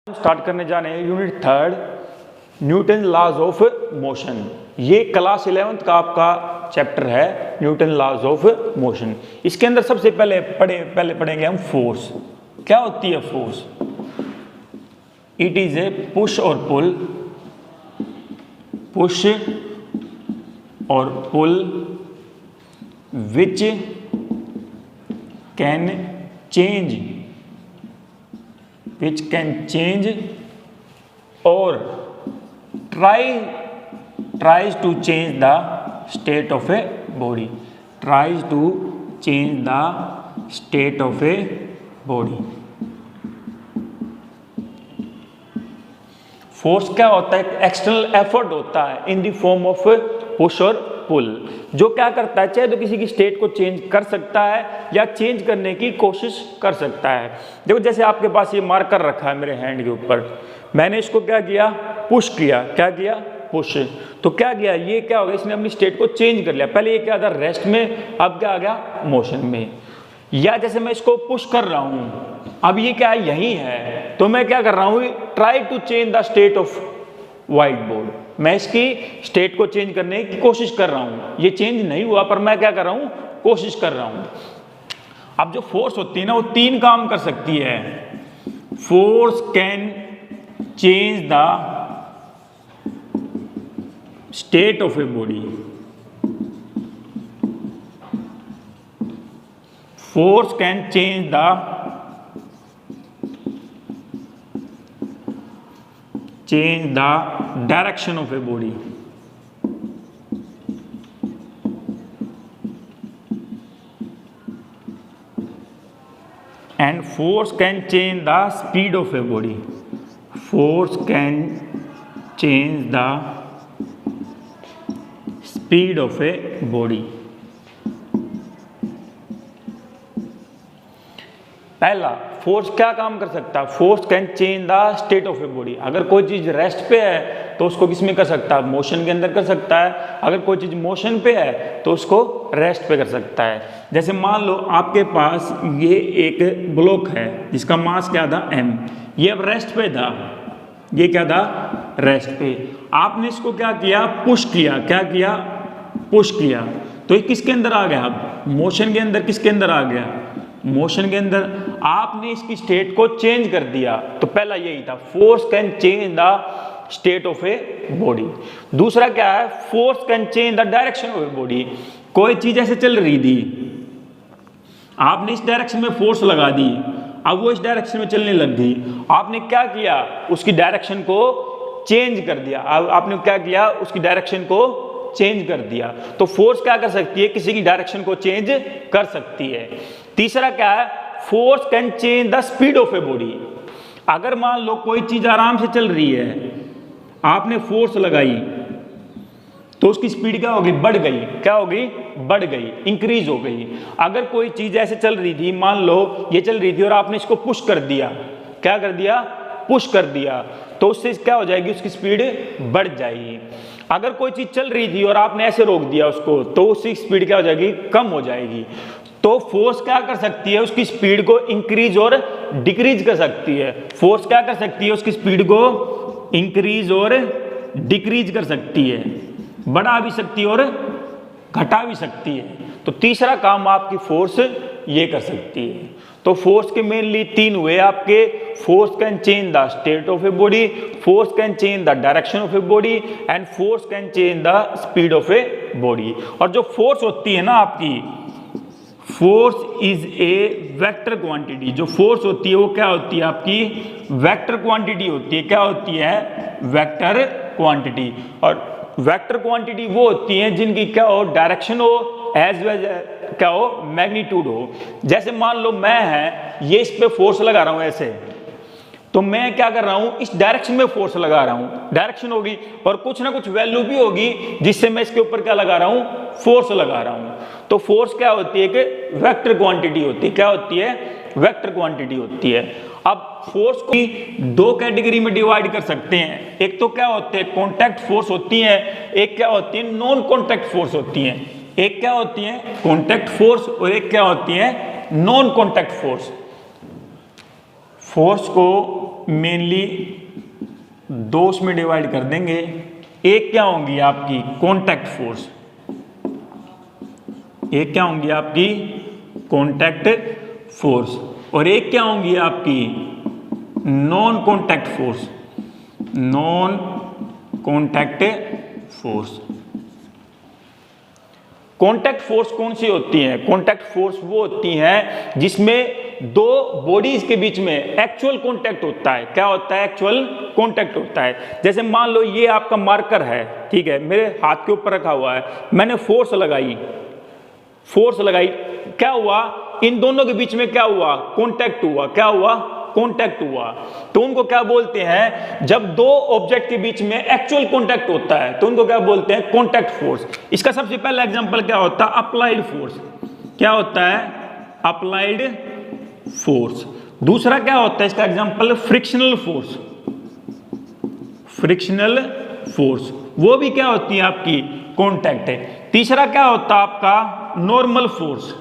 Start करने जाने unit third Newton laws of motion. ये क्लास 11th का आपका चैप्टर है न्यूटन लॉज ऑफ मोशन। इसके अंदर सबसे पहले पढ़ेंगे हम फोर्स। क्या होती है force? It is a push और पुल, पुश और pull which can change or tries to change the state of a body, tries to change the state of a body। Force क्या होता है? एक्सटर्नल एफर्ट होता है in the form of push और पुल, जो क्या करता है, चाहे तो किसी की स्टेट को चेंज कर सकता है या चेंज करने की कोशिश कर सकता है। देखो जैसे आपके पास ये मार्कर रखा है मेरे हैंड के ऊपर, मैंने इसको क्या किया? पुश किया। क्या किया? पुश। तो क्या किया? ये क्या हो गया? इसने अपनी स्टेट को चेंज कर लिया। पहले ये क्या था? रेस्ट में, अब क्या आ गया? मोशन में। या जैसे मैं इसको पुश कर रहा हूं, अब ये क्या है? यही है, तो मैं क्या कर रहा हूं? Try to change the state of whiteboard. मैं इसकी स्टेट को चेंज करने की कोशिश कर रहा हूं। ये चेंज नहीं हुआ पर मैं क्या कर रहा हूं? कोशिश कर रहा हूं। अब जो फोर्स होती है ना, वो तीन काम कर सकती है। Force can change the state of a body, force can change the direction of a body, and force can change the speed of a body, force can change the speed of a body। पहला, force क्या काम कर सकता है? Force can change the state of a body. अगर कोई चीज rest पे है तो उसको किस में कर सकता है? मोशन के अंदर कर सकता है। अगर कोई चीज मोशन पे है तो उसको रेस्ट पे कर सकता है। जैसे मान लो आपके पास ये एक ब्लॉक है जिसका मास क्या था? m। ये अब रेस्ट पे था। ये क्या था? रेस्ट पे। आपने इसको क्या किया? पुश किया। क्या किया? पुश किया। तो ये किसके अंदर आ गया? अब मोशन के अंदर। किसके अंदर आ गया? मोशन के अंदर। आपने इसकी स्टेट को चेंज कर दिया। तो पहला यही था, force can change the state of a body. दूसरा क्या है? Force can change the direction of a body. कोई चीज ऐसे चल रही थी, आपने इस डायरेक्शन में फोर्स लगा दी, अब वो इस डायरेक्शन में चलने लग गई। आपने क्या किया? उसकी डायरेक्शन को चेंज कर दिया। आपने क्या किया? उसकी डायरेक्शन को चेंज कर दिया। तो फोर्स क्या कर सकती है? किसी की डायरेक्शन को चेंज कर सकती है। तीसरा क्या है? Force can change the speed of a body. अगर मान लो कोई चीज आराम से चल रही है, आपने फोर्स लगाई तो उसकी स्पीड क्या होगी? बढ़ गई। क्या होगी? बढ़ गई, इंक्रीज हो गई। अगर कोई चीज ऐसे चल रही थी, मान लो ये चल रही थी और आपने इसको पुश कर दिया। क्या कर दिया? पुश कर दिया। तो उससे क्या हो जाएगी? उसकी स्पीड बढ़ जाएगी। अगर कोई चीज चल रही थी और आपने ऐसे रोक दिया उसको, तो उसकी स्पीड क्या हो जाएगी? कम हो जाएगी। तो फोर्स क्या कर सकती है? उसकी स्पीड को इंक्रीज और डिक्रीज कर सकती है। फोर्स क्या कर सकती है? उसकी स्पीड को इंक्रीज और डिक्रीज कर सकती है, बढ़ा भी सकती है और घटा भी सकती है। तो तीसरा काम आपकी फोर्स ये कर सकती है। तो फोर्स के मेनली तीन हुए आपके। Force can change the state of a body, force can change the direction of a body, and force can change the speed of a body. और जो फोर्स होती है ना आपकी, force is a vector quantity. जो force होती है वो क्या होती है? आपकी वेक्टर क्वांटिटी होती है। क्या होती है? Vector quantity. और वेक्टर क्वांटिटी वो होती है जिनकी क्या हो? डायरेक्शन हो एज वेल क्या हो? मैग्नीट्यूड हो। जैसे मान लो मैं है, ये इस पे फोर्स लगा रहा हूं ऐसे, तो मैं क्या कर रहा हूं? इस डायरेक्शन में फोर्स लगा रहा हूं। डायरेक्शन होगी और कुछ ना कुछ वैल्यू भी होगी जिससे मैं इसके ऊपर क्या लगा रहा हूं? फोर्स लगा रहा हूं। तो फोर्स क्या होती है? कि वेक्टर क्वांटिटी होती है। क्या होती है? वेक्टर क्वांटिटी होती है। अब फोर्स को दो कैटेगरी में डिवाइड कर सकते हैं। एक तो क्या होते हैं? कॉन्टैक्ट फोर्स होती है, एक क्या होती है? नॉन कॉन्टैक्ट फोर्स होती है। एक क्या होती है? कॉन्टैक्ट फोर्स, और एक क्या होती है? Non contact force. फोर्स को मेनली दो उसमें डिवाइड कर देंगे। एक क्या होंगी आपकी कॉन्टैक्ट फोर्स, एक क्या होंगी आपकी कॉन्टैक्ट फोर्स, और एक क्या होंगी आपकी non contact force, non contact force. Contact force कौन सी होती है? कॉन्टैक्ट फोर्स वो होती हैं जिसमें दो बॉडीज के बीच में एक्चुअल कॉन्टैक्ट होता है। क्या होता है? एक्चुअल कॉन्टैक्ट होता है। जैसे मान लो ये आपका मार्कर है, ठीक है, मेरे हाथ के ऊपर रखा हुआ है, मैंने फोर्स लगाई, फोर्स लगाई, क्या हुआ? इन दोनों के बीच में क्या हुआ? कॉन्टैक्ट हुआ। क्या हुआ? कॉन्टैक्ट हुआ। तो उनको क्या बोलते हैं? जब दो ऑब्जेक्ट के बीच में एक्चुअल कॉन्टैक्ट होता है तो उनको क्या बोलते हैं? Contact force. इसका सबसे पहला एग्जांपल क्या होता है? Applied force. क्या होता है? Applied force. दूसरा क्या होता है इसका example? Frictional force. Frictional force वो भी क्या होती है आपकी? कॉन्टैक्ट है। तीसरा क्या होता है आपका? Normal force.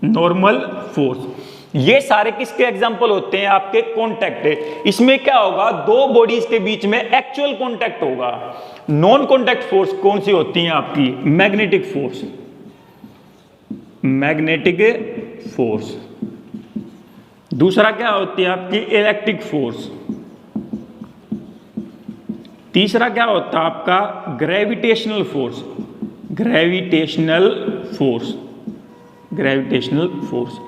Normal force. ये सारे किसके एग्जाम्पल होते हैं? आपके कॉन्टैक्ट है। इसमें क्या होगा? दो बॉडीज के बीच में एक्चुअल कॉन्टैक्ट होगा। नॉन कॉन्टैक्ट फोर्स कौन सी होती है आपकी? Magnetic force. Magnetic force. दूसरा क्या होती है आपकी? Electric force. तीसरा क्या होता है आपका? Gravitational force. Gravitational force. Gravitational force.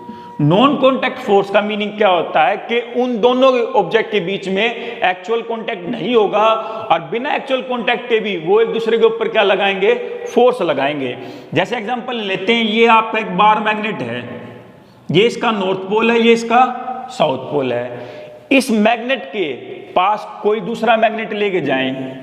Non contact force का मीनिंग क्या होता है? कि उन दोनों ऑब्जेक्ट के बीच में एक्चुअल कॉन्टैक्ट नहीं होगा और बिना एक्चुअल कॉन्टैक्ट के भी वो एक दूसरे के ऊपर क्या लगाएंगे? फोर्स लगाएंगे। जैसे एग्जांपल लेते हैं, ये आपका एक बार मैग्नेट है, ये इसका नॉर्थ पोल है, ये इसका साउथ पोल है। इस मैग्नेट के पास कोई दूसरा मैग्नेट लेके जाएं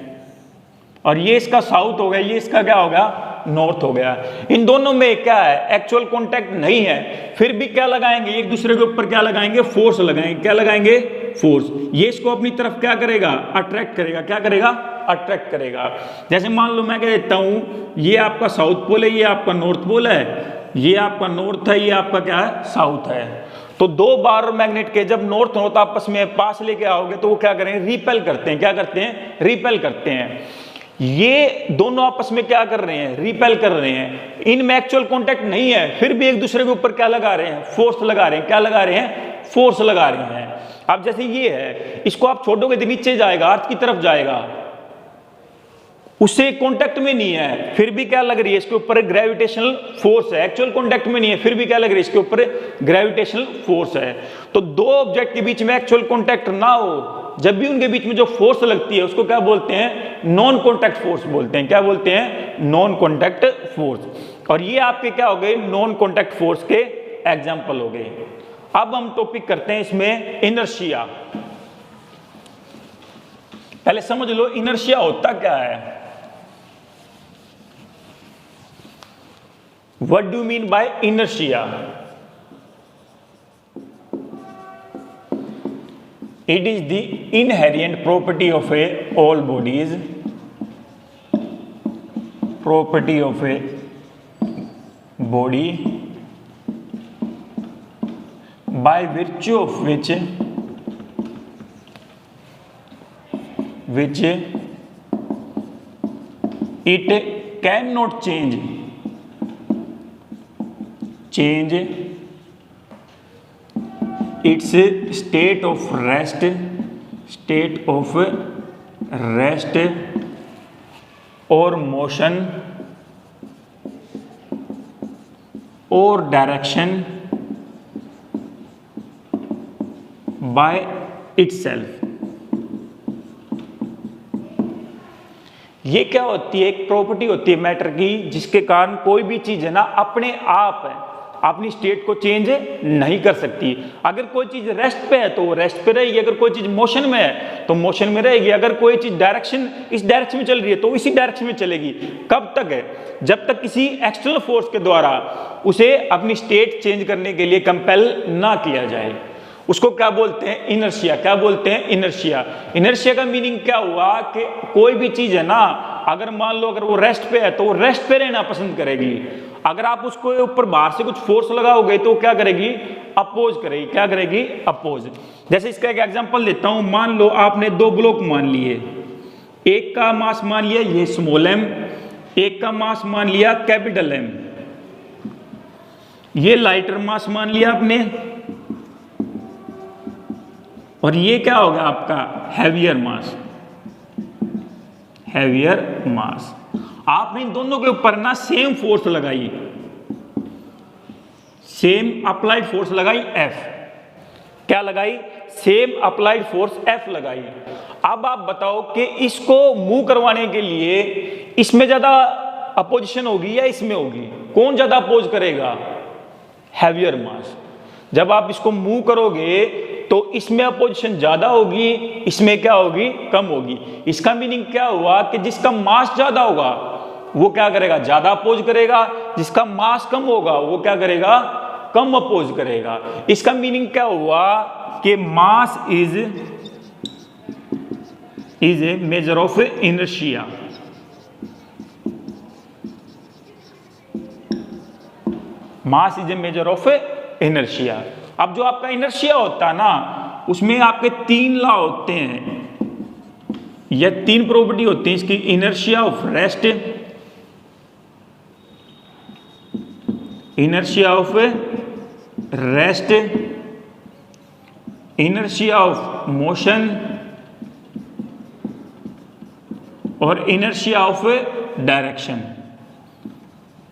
और ये इसका साउथ हो गया, ये इसका क्या हो गया? नॉर्थ हो गया। इन दोनों में क्या है? एक्चुअल कॉन्टैक्ट नहीं है, फिर भी क्या लगाएंगे? एक दूसरे के ऊपर क्या लगाएंगे? फोर्स लगाएंगे। क्या लगाएंगे? फोर्स। ये इसको अपनी तरफ क्या करेगा? अट्रैक्ट करेगा। क्या करेगा? अट्रैक्ट करेगा। जैसे मान लो मैं कह देता हूं ये आपका साउथ पोल है, ये आपका नॉर्थ पोल है, ये आपका नॉर्थ है, ये आपका क्या है? साउथ है। तो दो बार मैग्नेट के जब नॉर्थ नॉर्थ आपस में पास लेके आओगे तो वो क्या करेंगे? रिपेल करते हैं। क्या करते हैं? रिपेल करते हैं। ये दोनों आपस में क्या कर रहे हैं? रिपेल कर रहे हैं। इनमें एक्चुअल कॉन्टैक्ट नहीं है, फिर भी एक दूसरे के ऊपर क्या लगा रहे हैं? फोर्स लगा रहे हैं। क्या लगा रहे हैं? फोर्स लगा रहे हैं। अब जैसे ये है, इसको आप छोड़ोगे तो नीचे जाएगा, अर्थ की तरफ जाएगा, उससे कॉन्टैक्ट में नहीं है, फिर भी क्या लग रही है? इसके ऊपर ग्रेविटेशनल फोर्स है। एक्चुअल कॉन्टैक्ट में नहीं है, फिर भी क्या लग रही है? इसके ऊपर ग्रेविटेशनल फोर्स है। तो दो ऑब्जेक्ट के बीच में एक्चुअल कॉन्टैक्ट ना हो, जब भी उनके बीच में जो फोर्स लगती है उसको क्या बोलते हैं? नॉन कॉन्टैक्ट फोर्स बोलते हैं। क्या बोलते हैं? Non contact force. और ये आपके क्या हो गए? नॉन कॉन्टैक्ट फोर्स के एग्जाम्पल हो गए। अब हम टॉपिक करते हैं इसमें इनर्शिया। पहले समझ लो इनर्शिया होता क्या है। What do you mean by inertia? It is the inherent property of all bodies, property of a body by virtue of which it cannot change its state of rest or motion or direction by itself। ये क्या होती है? एक property होती है matter की, जिसके कारण कोई भी चीज है ना अपने आप है अपनी स्टेट को चेंज नहीं कर सकती। अगर कोई चीज रेस्ट पे है तो वो रेस्ट पे रहेगी, अगर कोई चीज मोशन में है तो मोशन में रहेगी, अगर कोई चीज डायरेक्शन इस डायरेक्शन में चल रही है तो इसी डायरेक्शन में चलेगी। कब तक है? जब तक किसी एक्सटर्नल फोर्स के द्वारा उसे अपनी स्टेट चेंज करने के लिए कंपेल ना किया जाए। उसको क्या बोलते हैं, इनर्शिया। क्या बोलते हैं, इनर्शिया। इनर्शिया का मीनिंग क्या हुआ कि कोई भी चीज है ना, अगर मान लो अगर वो रेस्ट पे है तो वो रेस्ट पे रहना पसंद करेगी। अगर आप उसको ऊपर बाहर से कुछ फोर्स लगाओगे तो क्या करेगी, अपोज करेगी। क्या करेगी, अपोज। जैसे इसका एक एग्जांपल देता हूं, मान लो आपने दो ब्लॉक मान लिए, एक का मास मान लिया ये स्मॉल एम, एक का मास मान लिया कैपिटल एम। ये लाइटर मास मान लिया आपने, और ये क्या होगा आपका हैवियर मास, हैवियर मास। आपने इन दोनों के ऊपर ना सेम फोर्स लगाई, सेम अप्लाइड फोर्स लगाई F। क्या लगाई, सेम अप्लाइड फोर्स F लगाई। अब आप बताओ कि इसको मूव करवाने के लिए इसमें ज्यादा अपोजिशन होगी या इसमें होगी, कौन ज्यादा अपोज करेगा, हैवियर मास। जब आप इसको मूव करोगे तो इसमें अपोजिशन ज्यादा होगी, इसमें क्या होगी, कम होगी। इसका मीनिंग क्या हुआ कि जिसका मास ज्यादा होगा वो क्या करेगा, ज्यादा अपोज करेगा, जिसका मास कम होगा वो क्या करेगा, कम अपोज करेगा। इसका मीनिंग क्या हुआ कि mass is a measure of inertia. Mass is a measure of inertia. अब जो आपका इनर्शिया होता है ना, उसमें आपके तीन लॉ होते हैं या तीन प्रॉपर्टी होती है इसकी, inertia of rest, inertia of rest, inertia of motion और inertia of direction,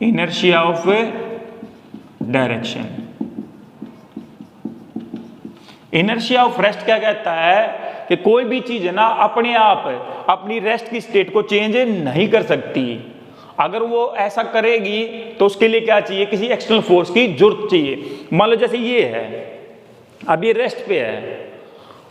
inertia of direction. Inertia of rest क्या कहता है कि कोई भी चीज है ना अपने आप अपनी रेस्ट की स्टेट को चेंज नहीं कर सकती। अगर वो ऐसा करेगी तो उसके लिए क्या चाहिए, किसी एक्सटर्नल फोर्स की जरूरत चाहिए। मान लो जैसे ये है, अब ये रेस्ट पे है,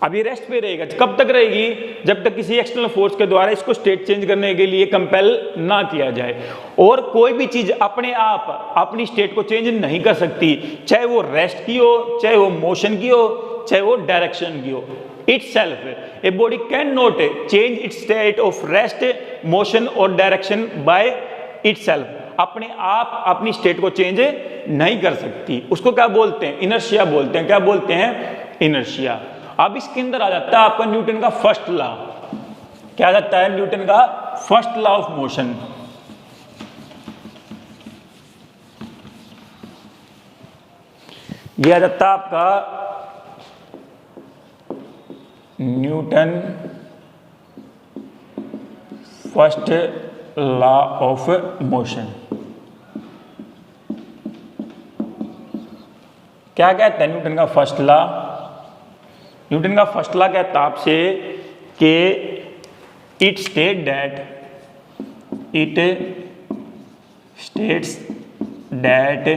अब ये रेस्ट पे रहेगा, कब तक रहेगी, जब तक किसी एक्सटर्नल फोर्स के द्वारा इसको स्टेट चेंज करने के लिए कंपेल ना किया जाए। और कोई भी चीज अपने आप अपनी स्टेट को चेंज नहीं कर सकती, चाहे वो रेस्ट की हो, चाहे वो मोशन की हो, चाहे वो डायरेक्शन की हो। itself a body cannot change its state of rest, motion और डायरेक्शन by itself। अपने आप अपनी स्टेट को चेंज नहीं कर सकती, उसको क्या बोलते हैं, इनर्शिया बोलते हैं। क्या बोलते हैं, इनर्शिया। अब इसके अंदर आ जाता है आपका न्यूटन का फर्स्ट लॉ। क्या आ जाता है, न्यूटन का फर्स्ट लॉ ऑफ मोशन। यह आ जाता है आपका Newton first law of motion. क्या कहता है न्यूटन का फर्स्ट लॉ, न्यूटन का फर्स्ट लॉ कहता है आपसे कि it state that, it states that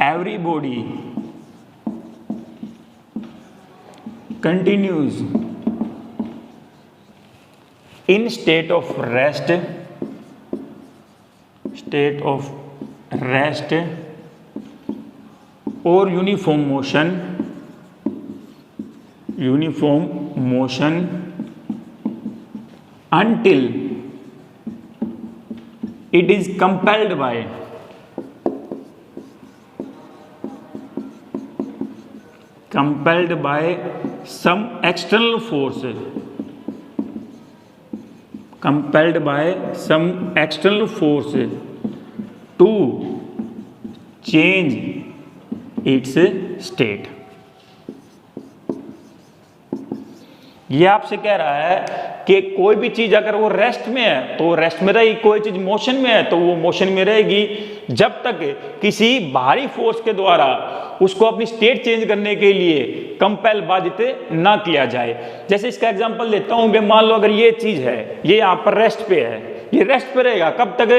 every body continues in state of rest, state of rest or uniform motion, uniform motion until it is compelled by some external force, compelled by some external force to change its state। ये आपसे कह रहा है कि कोई भी चीज अगर वो रेस्ट में है तो रेस्ट में रहेगी, कोई चीज मोशन में है तो वो मोशन में रहेगी, जब तक किसी बाहरी फोर्स के द्वारा उसको अपनी स्टेट चेंज करने के लिए कंपेल बाधित ना किया जाए। जैसे इसका एग्जांपल देता हूं कि मान लो अगर ये चीज है, ये यहां पर रेस्ट पे है, ये रेस्ट पे रहेगा कब तक,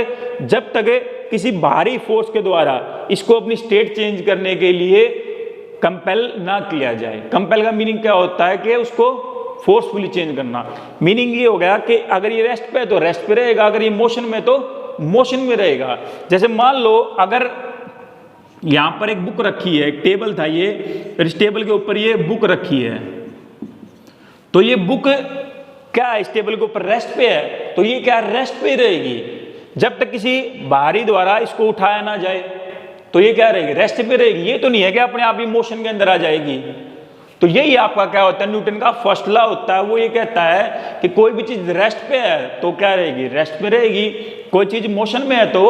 जब तक किसी बाहरी फोर्स के द्वारा इसको अपनी स्टेट चेंज करने के लिए कंपेल ना किया जाए। कंपेल का मीनिंग क्या होता है कि उसको फोर्सफुली चेंज करना। मीनिंग ये हो गया कि अगर ये रेस्ट पे है तो रेस्ट पे रहेगा, अगर ये मोशन में तो मोशन में रहेगा। जैसे मान लो अगर यहां पर एक बुक रखी है, एक टेबल था ये, फिर इस टेबल के ऊपर ये बुक रखी है। तो ये बुक क्या है, इस टेबल के ऊपर रेस्ट पे है, तो ये क्या रेस्ट पे रहेगी जब तक किसी बाहरी द्वारा इसको उठाया ना जाए। तो ये क्या रहेगी, रेस्ट पे रहेगी। ये तो नहीं है कि अपने आप ही मोशन के अंदर आ जाएगी। तो यही आपका क्या होता है, न्यूटन का फर्स्ट लॉ होता है। वो ये कहता है कि कोई भी चीज रेस्ट पे है तो क्या रहेगी, रेस्ट पे रहेगी। कोई चीज मोशन में है तो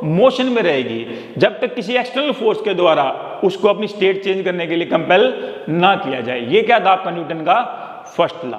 मोशन में रहेगी, जब तक किसी एक्सटर्नल फोर्स के द्वारा उसको अपनी स्टेट चेंज करने के लिए कंपेल ना किया जाए। ये क्या था आपका न्यूटन का फर्स्ट लॉ।